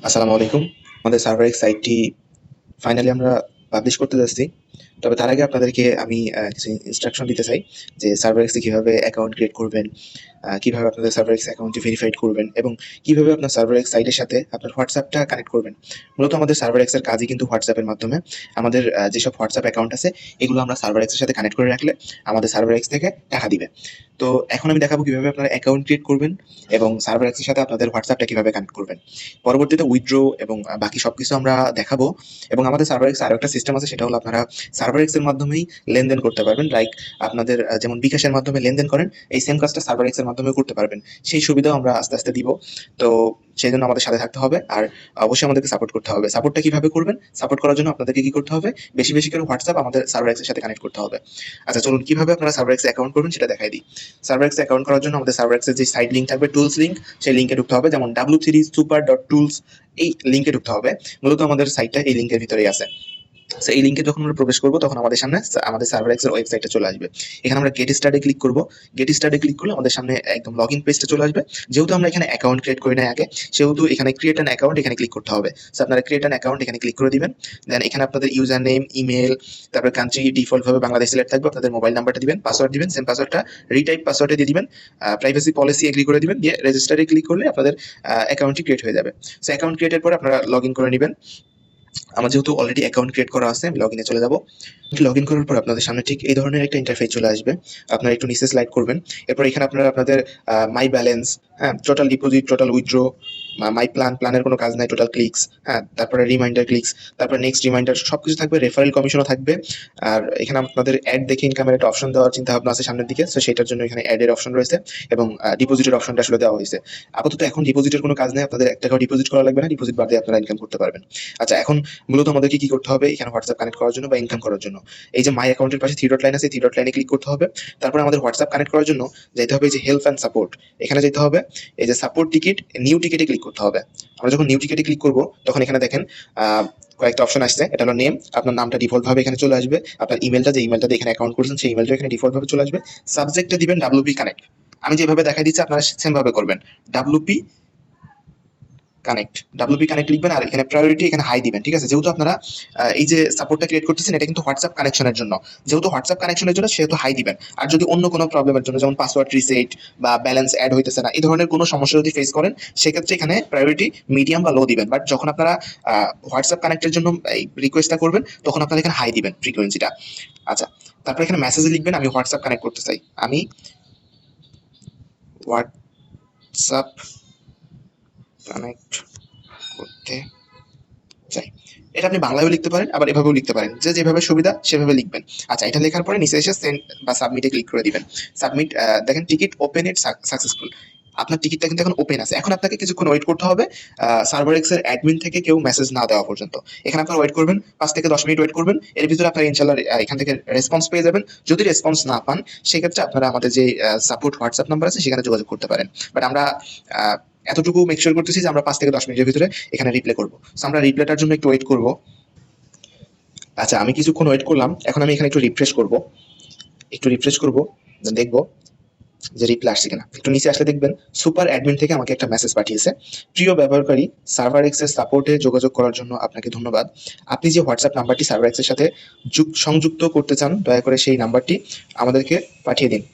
আসসালামু আলাইকুম। আমাদের সার্ভার সাইটটি ফাইনালি আমরা পাবলিশ করতে যাচ্ছি। তবে তার আগে আপনাদেরকে আমি কিছু ইনস্ট্রাকশন দিতে চাই যে সার্ভার এক্সে কিভাবে অ্যাকাউন্ট ক্রিয়েট করবেন, কিভাবে আপনাদের সার্ভার এক্স অ্যাকাউন্টটি ভেরিফাইড করবেন এবং কিভাবে আপনার সার্ভার এক্স সাইটের সাথে আপনার হোয়াটসঅ্যাপটা কানেক্ট করবেন। মূলত আমাদের সার্ভার এক্সের কাজই কিন্তু হোয়াটসঅ্যাপের মাধ্যমে আমাদের যেসব হোয়াটসঅ্যাপ অ্যাকাউন্ট আছে এগুলো আমরা সার্ভার এক্সের সাথে কানেক্ট করে রাখলে আমাদের সার্ভার এক্স থেকে টাকা দিবে। তো এখন আমি দেখাবো কিভাবে আপনারা অ্যাকাউন্ট ক্রিয়েট করবেন এবং সার্ভার এক্সের সাথে আপনাদের হোয়াটসঅ্যাপটা কিভাবে কানেক্ট করবেন। পরবর্তীতে উইথড্র এবং বাকি সবকিছু আমরা দেখাবো। এবং আমাদের সার্ভার এক্স আরো একটা সিস্টেম আছে, সেটা হলো আপনারা সার্ভার এক্স এর মাধ্যমেই লেনদেন করতে পারবেন। লাইক আপনাদের যেমন বিকাশের মাধ্যমে লেনদেন করেন, এই সেম কাজটা সার্ভার এক্স এর মাধ্যমে করতে পারবেন। সেই সুবিধাও আমরা আস্তে আস্তে দিব। তো সেই জন্য আমাদের সাথে থাকতে হবে আর অবশ্যই আমাদেরকে সাপোর্ট করতে হবে। সাপোর্টটা কিভাবে করবেন? সাপোর্ট করার জন্য আপনাদেরকে কি করতে হবে? বেশি বেশি করে হোয়াটসঅ্যাপ আমাদের সার্ভার এক্স এর সাথে কানেক্ট করতে হবে। আচ্ছা চলুন কিভাবে আপনারা সার্ভার এক্স অ্যাকাউন্ট করবেন সেটা দেখাই দিই। সার্ভার এক্স অ্যাকাউন্ট করার জন্য আমাদের সার্ভার এক্স এর যে সাইড লিংক থাকবে, টুলস লিংক, সেই লিংকে ঢুকতে হবে। যেমন w3super.tools এই লিংকে ঢুকতে হবে। মূলত আমাদের সাইটটা এই লিংকের ভিতরেই আছে। এই লিংকে যখন আমরা প্রবেশ করব তখন আমাদের সামনে আমাদের সার্ভার এক্স এর ওয়েবসাইটটা চলে আসবে। এখানে আমরা গেট স্টার্টে ক্লিক করব। গেট স্টার্টে ক্লিক করলে আমাদের সামনে একদম লগইন পেজটা চলে আসবে। যেহেতু আমরা এখানে অ্যাকাউন্ট ক্রিয়েট করি নাই আগে, সেহেতু এখানে ক্রিয়েট অ্যান অ্যাকাউন্ট এখানে ক্লিক করতে হবে। সো আপনারা ক্রিয়েট অ্যান অ্যাকাউন্ট এখানে ক্লিক করে দিবেন। দেন এখানে আপনাদের ইউজার নেম, ইমেল, তারপর কান্ট্রি ডিফল্ট ভাবে বাংলাদেশ সিলেক্ট থাকবে। আপনাদের মোবাইল নাম্বারটা দিবেন, পাসওয়ার্ড দিবেন, সেম পাসওয়ার্ডটা রিটাইপ পাসওয়ার্ডে দিয়ে দিবেন। প্রাইভেসি পলিসি এগ্রি করে দিবেন, দিয়ে রেজিস্টারে ক্লিক করলে আপনাদের অ্যাকাউন্টটি ক্রিয়েট হয়ে যাবে। সো অ্যাকাউন্ট ক্রিয়েটের পর আপনারা লগইন করে নেবেন। আমার যেহেতু অলরেডি অ্যাকাউন্ট ক্রিয়েট করা আছে, আমি লগইনে চলে যাব। লগইন করার পর আপনাদের সামনে ঠিক এই ধরনের একটা ইন্টারফেস চলে আসবে। আপনারা একটু নিচে স্লাইড করবেন। এরপর এখানে আপনারা আপনাদের মাই ব্যালেন্স, হ্যাঁ, টোটাল ডিপোজিট, টোটাল উইথড্র, মাই প্ল্যানের কোনো কাজ নাই, টোটাল ক্লিকস, হ্যাঁ, তারপরে রিমাইন্ডার ক্লিকস, তারপরে নেক্সট রিমাইন্ডার সবকিছু থাকবে। রেফারেল কমিশনও থাকবে। আর এখানে আপনাদের অ্যাড দেখে ইনকামের একটা অপশন দেওয়ার চিন্তা ভাবনা আছে সামনের দিকে। সো সেটার জন্য এখানে অ্যাড এর অপশন রয়েছে এবং ডিপোজিটের অপশনটা আসলে দেওয়া হয়েছে। আপাতত এখন ডিপোজিটের কোনো কাজ নেই, আপনাদের 1 টাকাও ডিপোজিট করা লাগবে না। ডিপোজিট বাদে আপনারা ইনকাম করতে পারবেন। আচ্ছা এখন মূলত আমাদেরকে কি করতে হবে এখানে হোয়াটসঅ্যাপ কানেক্ট করার জন্য বা ইনকাম করার জন্য? এই যে মাই অ্যাকাউন্টের পাশে থ্রি ডট লাইন আছে, থ্রি ডট লাইনে ক্লিক করতে হবে। তারপরে আমাদের হোয়াটসঅ্যাপ কানেক্ট করার জন্য যেতে হবে এই যে হেল্প অ্যান্ড সাপোর্ট, এখানে যেতে হবে। এই যে সাপোর্ট টিকিট, নিউ টিকিটে ক্লিক করতে হবে। আমরা যখন নিউ টিকিটে ক্লিক করব তখন এখানে দেখেন কয়েকটা অপশন আসছে। এটা হলো নেম, আপনার নামটা ডিফল্ট ভাবে এখানে চলে আসবে। আপনার ইমেলটা, যে ইমেলটা দিয়ে এখানে অ্যাকাউন্ট করছেন সেই ইমেলটা এখানে ডিফল্ট ভাবে চলে আসবে। সাবজেক্টে দিবেন ডাব্লিউপি কানেক্ট। আমি যেভাবে দেখাই দিচ্ছি আপনারা সেম ভাবে করবেন। ডাব্লিউপি কানেক্ট, ডাব্লিউপি কানেক্ট লিখবেন আর এখানে প্রায়োরিটি এখানে হাই দিবেন। ঠিক আছে, যেহেতু আপনারা এই যে সাপোর্টটা ক্রিয়েট করতেছেন এটা কিন্তু হোয়াটসঅ্যাপ কানেকশনের জন্য, যেহেতু হোয়াটসঅ্যাপ কানেকশনের জন্য সেহেতু হাই দিবেন। আর যদি অন্য কোনো প্রবলেমের জন্য, যেমন পাসওয়ার্ড রিসেট বা ব্যালেন্স অ্যাড হইতেছে না, এই ধরনের কোনো সমস্যা যদি ফেস করেন সেক্ষেত্রে এখানে প্রায়োরিটি মিডিয়াম বা লো দিবেন। বাট যখন আপনারা হোয়াটসঅ্যাপ কানেক্টের জন্য এই রিকোয়েস্টটা করবেন তখন আপনারা এখানে হাই দিবেন ফ্রিকোয়েন্সিটা। আচ্ছা, তারপর এখানে মেসেজে লিখবেন আমি হোয়াটসঅ্যাপ কানেক্ট করতে চাই, আমি হোয়াটসঅ্যাপ কানেক্ট করতে চাই। এটা আপনি বাংলায়ও লিখতে পারেন, আবার এভাবেও লিখতে পারেন, যে যেভাবে সুবিধা সেভাবে লিখবেন। আচ্ছা, এটা লেখার পরে নিচে এসে সেন্ড বা সাবমিটে ক্লিক করে দিবেন। সাবমিট, দেখেন টিকিট ওপেন ইট সাকসেসফুল। আপনার টিকিটটা কিন্তু এখন ওপেন আছে। এখন আপনাকে কিছুক্ষণ ওয়েট করতে হবে সার্ভার এক্স এর অ্যাডমিন থেকে কেউ মেসেজ না দেওয়া পর্যন্ত। এখানে আপনারা ওয়েট করবেন 5 থেকে 10 মিনিট ওয়েট করবেন। এর ভিতরে আপনারা ইনশাআল্লাহ এখান থেকে রেসপন্স পেয়ে যাবেন। যদি রেসপন্স না পান সেক্ষেত্রে আপনারা আমাদের যে সাপোর্ট হোয়াটসঅ্যাপ নাম্বার আছে সেখানে যোগাযোগ করতে পারেন। বাট আমরা এতটুকু মেক শিওর করতেছি যে আমরা 5 থেকে 10 মিনিটের ভিতরে এখানে রিপ্লাই করব। সো আমরা রিপ্লাইটার জন্য একটু ওয়েট করব। আচ্ছা, আমি কিছুক্ষণ ওয়েট করলাম। এখন আমি এখানে একটু রিফ্রেশ করব। একটু রিফ্রেশ করব, দেন দেখব যে রিপ্লাই আসছে কিনা। একটু নিচে আসলে দেখবেন সুপার অ্যাডমিন থেকে আমাকে একটা মেসেজ পাঠিয়েছে। প্রিয় ব্যবহারকারী, সার্ভার এক্সের সাপোর্টে যোগাযোগ করার জন্য আপনাকে ধন্যবাদ। আপনি যে হোয়াটসঅ্যাপ নাম্বারটি সার্ভার এক্সের সাথে সংযুক্ত করতে চান দয়া করে সেই নাম্বারটি আমাদেরকে পাঠিয়ে দিন।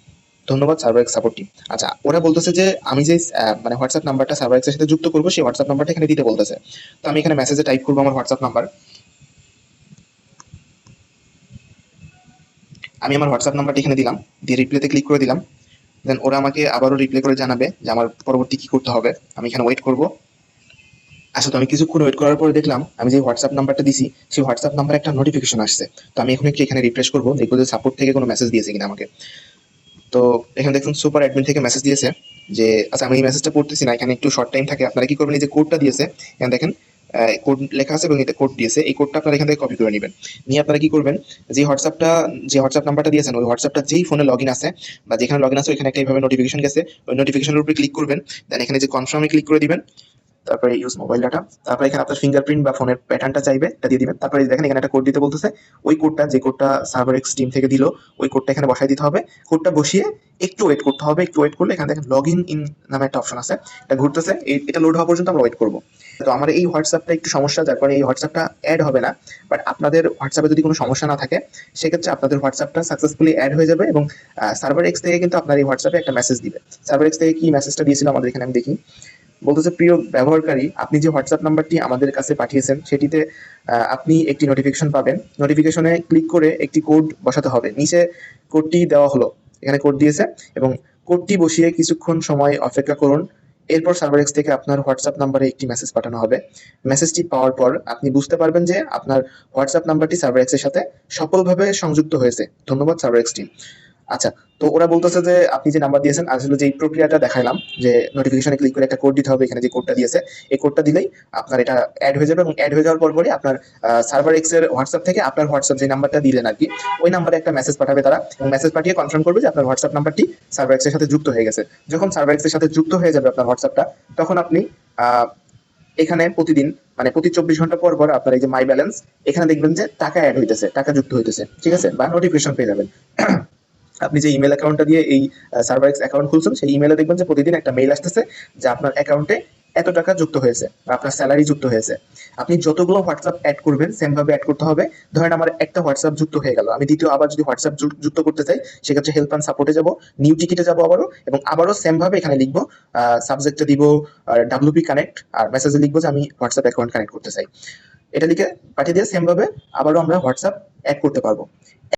ধন্যবাদ সার্ভার এক্স সাপোর্ট টিম। আচ্ছা, ওরা বলতেছে যে আমি যে মানে হোয়াটসঅ্যাপ নাম্বারটা সার্ভার এক্সের সাথে যুক্ত করবো সেই হোয়াটসঅ্যাপ নাম্বারটা এখানে দিতে বলতেছে। তো আমি এখানে মেসেজে টাইপ করবো আমার হোয়াটসঅ্যাপ নাম্বার। আমি আমার হোয়াটসঅ্যাপ নাম্বারটি এখানে দিলাম, দিয়ে রিপ্লাইতে ক্লিক করে দিলাম। দেন ওরা আমাকে আবারও রিপ্লাই করে জানাবে যে আমার পরবর্তী কি করতে হবে। আমি এখানে ওয়েট করব। আচ্ছা, তো আমি কিছুক্ষণ ওয়েট করার পরে দেখলাম আমি যে হোয়াটসঅ্যাপ নাম্বারটা দিছি সেই হোয়াটসঅ্যাপ নাম্বারে একটা নোটিফিকেশন আসছে। তো আমি এখন একটু এখানে রিফ্রেশ করবো, দেখবো যে সাপোর্ট থেকে কোনো মেসেজ দিয়েছে কিনা আমাকে। তো এখানে দেখুন সুপার অ্যাডমিন থেকে মেসেজ দিয়েছে যে, আচ্ছা আমি এই মেসেজটা পড়তেছি না, এখানে একটু শর্ট টাইম থাকে। আপনারা কি করবেন, এই যে কোডটা দিয়েছে এখানে দেখেন কোড লেখা আছে এবং এটা কোড দিয়েছে, এই কোডটা আপনারা এখান থেকে কপি করে নেবেন। নিয়ে আপনারা কি করবেন, যে হোয়াটসঅ্যাপ নাম্বারটা দিয়েছেন ওই হোয়াটসঅ্যাপটা যেই ফোনে লগ ইন আছে বা যেখানে লগ ইন আছে ওইখানে একটা এইভাবে নোটিফিকেশন গেছে, ওই নোটিফিকেশনের উপরে ক্লিক করবেন। দেন এখানে যে কনফার্মে ক্লিক করে দিবেন। তারপরে ইউজ মোবাইল ডাটা, তারপরে এখানে আপনার ফিঙ্গারপ্রিন্ট বা ফোনের প্যাটার্নটা চাইবে, এটা দিয়ে দিবেন। তারপরে দেখেন এখানে একটা কোড দিতে বলতেছে, ওই কোডটা যে কোডটা সার্ভার এক্স টিম থেকে দিল ওই কোডটা এখানে বসাই দিতে হবে। কোডটা বসিয়ে একটু ওয়েট করতে হবে। একটু ওয়েট করলে এখানে দেখেন লগ ইন নামে একটা অপশন আছে, এটা ঘুরতেছে, এটা লোড হওয়া পর্যন্ত আমরা ওয়েট করবো। তো আমার এই হোয়াটসঅ্যাপটা একটু সমস্যা, যার কারণে এই হোয়াটসঅ্যাপটা অ্যাড হবে না। বাট আপনাদের হোয়াটসঅ্যাপে যদি কোনো সমস্যা না থাকে সেক্ষেত্রে আপনাদের হোয়াটসঅ্যাপটা সাকসেসফুলি অ্যাড হয়ে যাবে এবং সার্ভার এক্স থেকে কিন্তু আপনার এই হোয়াটসঅ্যাপে একটা মেসেজ দিবে। সার্ভার এক্স থেকে কি মেসেজটা দিয়েছিল আমাদের এখানে আমি দেখি। বলতেছে, প্রিয় ব্যবহারকারী, আপনি যে হোয়াটসঅ্যাপ নাম্বারটি আমাদের কাছে পাঠিয়েছেন সেটিতে আপনি একটি নোটিফিকেশন পাবেন। নোটিফিকেশনে ক্লিক করে একটি কোড বসাতে হবে। নিচে কোডটি দেওয়া হলো, এখানে কোড দিয়েছে এবং কোডটি বসিয়ে কিছুক্ষণ সময় অপেক্ষা করুন। এরপর সার্ভার এক্স থেকে আপনার হোয়াটসঅ্যাপ নাম্বারে একটি মেসেজ পাঠানো হবে। মেসেজটি পাওয়ার পর আপনি বুঝতে পারবেন যে আপনার হোয়াটসঅ্যাপ নাম্বারটি সার্ভার এক্সের সাথে সফলভাবে সংযুক্ত হয়েছে। ধন্যবাদ সার্ভার এক্স টিম। আচ্ছা, তো ওরা বলতেছে যে আপনি যে নাম্বার দিয়েছেন, আসলে যে প্রক্রিয়াটা দেখাইলাম যে নোটিফিকেশনে ক্লিক করে একটা কোড দিতে হবে, এখানে যে কোডটা দিয়েছে এই কোডটা দিলেই আপনার এটা অ্যাড হয়ে যাবে এবং অ্যাড হয়ে যাওয়ার পরই আপনার সার্ভার এক্স এর হোয়াটসঅ্যাপ থেকে আপনার হোয়াটসঅ্যাপ যে নাম্বারটা দিলেন আর কি, ওই নাম্বারে একটা মেসেজ পাঠাবে তারা এবং মেসেজ পাঠিয়ে কনফার্ম করবে যে আপনার হোয়াটসঅ্যাপ নাম্বারটি সার্ভার এক্স এর সাথে যুক্ত হয়ে গেছে। যখন সার্ভার এক্স এর সাথে যুক্ত হয়ে যাবে আপনার হোয়াটসঅ্যাপটা, তখন আপনি এখানে প্রতিদিন মানে প্রতি 24 ঘন্টা পর পর আপনার এই যে মাই ব্যালেন্স, এখানে দেখবেন যে টাকা অ্যাড হইতেছে, টাকা যুক্ত হইতেছে, ঠিক আছে, বা নোটিফিকেশন পেয়ে যাবেন। আপনি যে ইমেল অ্যাকাউন্টটা দিয়ে এই সার্ভার এক্স অ্যাকাউন্ট খুলছেন সেই ইমেলে দেখবেন যে প্রতিদিন একটা মেইল আসতেছে যে আপনার অ্যাকাউন্টে এত টাকা যুক্ত হয়েছে বা আপনার স্যালারি যুক্ত হয়েছে। আপনি যতগুলো হোয়াটসঅ্যাপ অ্যাড করবেন সেম ভাবে অ্যাড করতে হবে। ধরেন আমার একটা হোয়াটসঅ্যাপ যুক্ত হয়ে গেল, আমি দ্বিতীয় আবার যদি হোয়াটসঅ্যাপ যুক্ত করতে চাই সেক্ষেত্রে হেল্প অ্যান্ড সাপোর্টে যাব, নিউ টিকিটে যাব আবারও, এবং আবারও সেম ভাবে এখানে লিখবো, সাবজেক্টে দিব ডাব্লিউপি কানেক্ট, আর মেসেজে লিখবো যে আমি হোয়াটসঅ্যাপ অ্যাকাউন্ট কানেক্ট করতে চাই। এটা লিখে পাঠিয়ে দিয়ে সেম ভাবে আবারও আমরা হোয়াটসঅ্যাপ অ্যাড করতে পারবো।